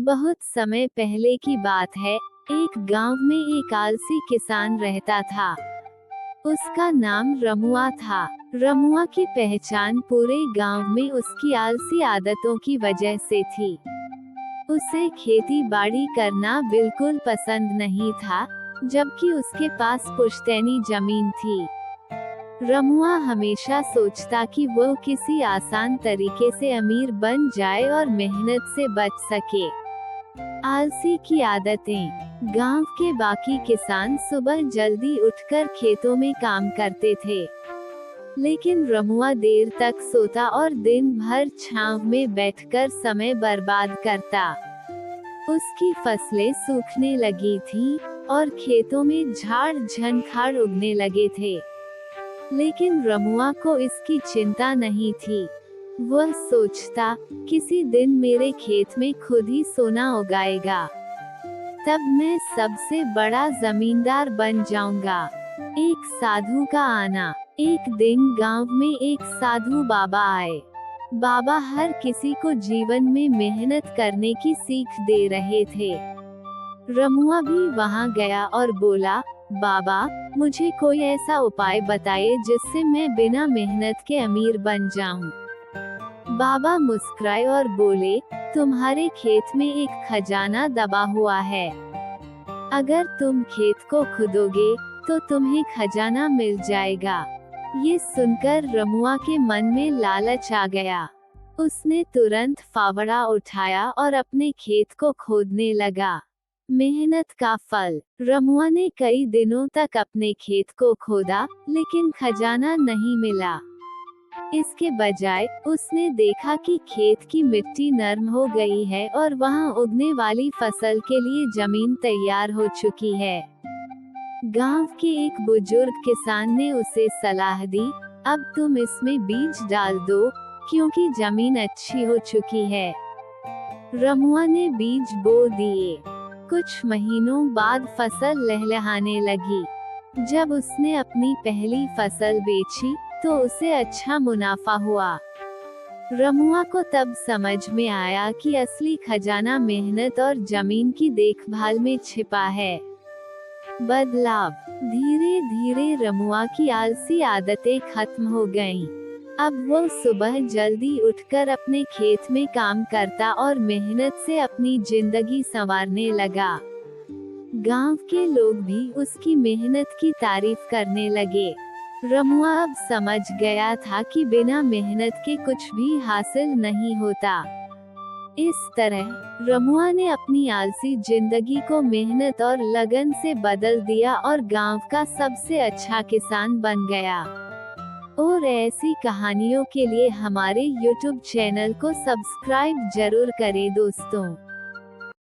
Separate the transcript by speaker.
Speaker 1: बहुत समय पहले की बात है। एक गांव में एक आलसी किसान रहता था। उसका नाम रमुआ था। रमुआ की पहचान पूरे गांव में उसकी आलसी आदतों की वजह से थी। उसे खेती बाड़ी करना बिल्कुल पसंद नहीं था, जबकि उसके पास पुश्तैनी जमीन थी। रमुआ हमेशा सोचता कि वो किसी आसान तरीके से अमीर बन जाए और मेहनत से बच सके। आलसी की आदतें। गांव के बाकी किसान सुबह जल्दी उठकर खेतों में काम करते थे, लेकिन रमुआ देर तक सोता और दिन भर छांव में बैठकर समय बर्बाद करता। उसकी फसलें सूखने लगी थीं और खेतों में झाड़ झंखाड़ उगने लगे थे, लेकिन रमुआ को इसकी चिंता नहीं थी। वह सोचता, किसी दिन मेरे खेत में खुद ही सोना उगाएगा, तब मैं सबसे बड़ा जमींदार बन जाऊंगा। एक साधु का आना। एक दिन गांव में एक साधु बाबा आए। बाबा हर किसी को जीवन में मेहनत करने की सीख दे रहे थे। रमुआ भी वहां गया और बोला, बाबा, मुझे कोई ऐसा उपाय बताइए जिससे मैं बिना मेहनत के अमीर बन जाऊं। बाबा मुस्कुराए और बोले, तुम्हारे खेत में एक खजाना दबा हुआ है। अगर तुम खेत को खोदोगे, तो तुम्हें खजाना मिल जाएगा। ये सुनकर रमुआ के मन में लालच आ गया। उसने तुरंत फावड़ा उठाया और अपने खेत को खोदने लगा। मेहनत का फल। रमुआ ने कई दिनों तक अपने खेत को खोदा, लेकिन खजाना नहीं मिला। इसके बजाय उसने देखा कि खेत की मिट्टी नरम हो गई है और वहां उगने वाली फसल के लिए जमीन तैयार हो चुकी है। गांव के एक बुजुर्ग किसान ने उसे सलाह दी, अब तुम इसमें बीज डाल दो, क्योंकि जमीन अच्छी हो चुकी है। रमुआ ने बीज बो दिए। कुछ महीनों बाद फसल लहलहाने लगी। जब उसने अपनी पहली फसल बेची, तो उसे अच्छा मुनाफा हुआ। रमुआ को तब समझ में आया कि असली खजाना मेहनत और जमीन की देखभाल में छिपा है। बदलाव। धीरे धीरे रमुआ की आलसी आदतें खत्म हो गईं। अब वो सुबह जल्दी उठकर अपने खेत में काम करता और मेहनत से अपनी जिंदगी संवारने लगा। गांव के लोग भी उसकी मेहनत की तारीफ करने लगे। रमुआ अब समझ गया था कि बिना मेहनत के कुछ भी हासिल नहीं होता। इस तरह रमुआ ने अपनी आलसी जिंदगी को मेहनत और लगन से बदल दिया और गांव का सबसे अच्छा किसान बन गया। और ऐसी कहानियों के लिए हमारे YouTube चैनल को सब्सक्राइब जरूर करें दोस्तों।